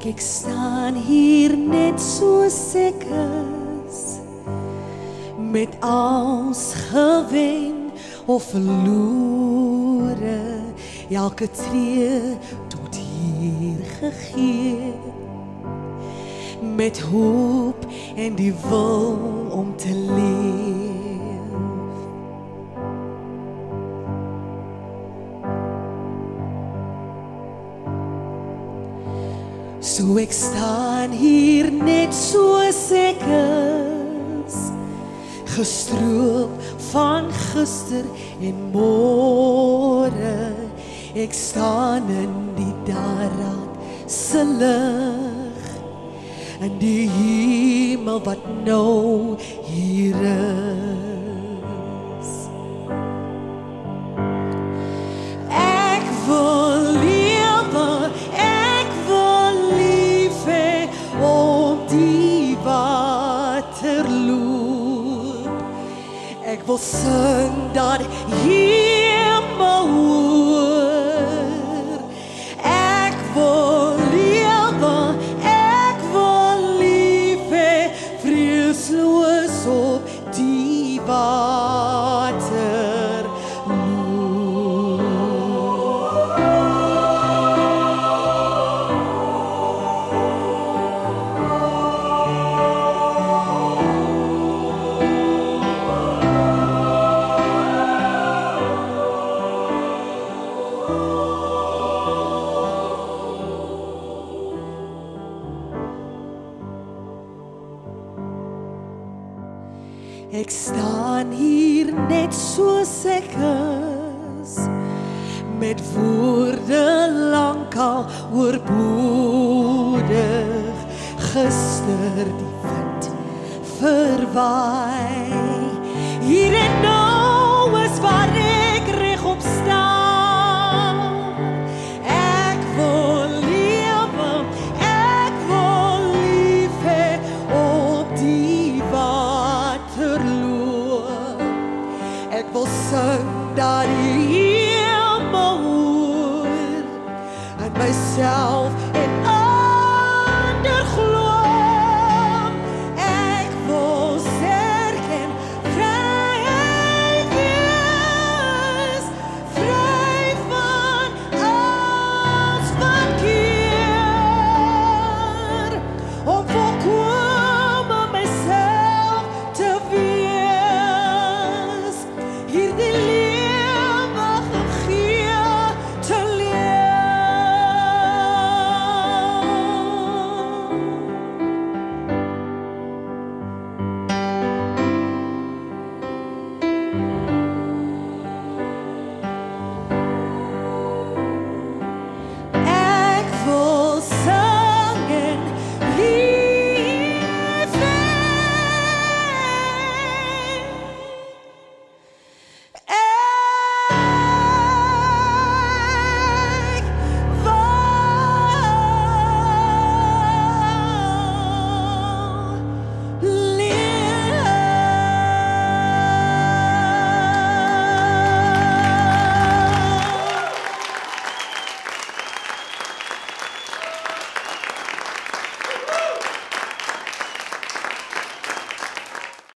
Ek staan hier net soos ek is, met als gewen of verlore, elke tree tot hier gegee, met hoop en die wil om te leef. So ek staan hier net soos ek is, gestroop van gister en môre. Ek staan in die daarraad se lig, in die hemel wat nou hier is. Ek wil lewe, ek wil lief hê om die waterloop. Ek wil sing dat hemel hoor. Ek wil lewe, ek wil lief hê, vreesloos op die Ek staan hier net soos ek is, met woorde lankal oorbodig. Gister die wind verwaai, hier en nou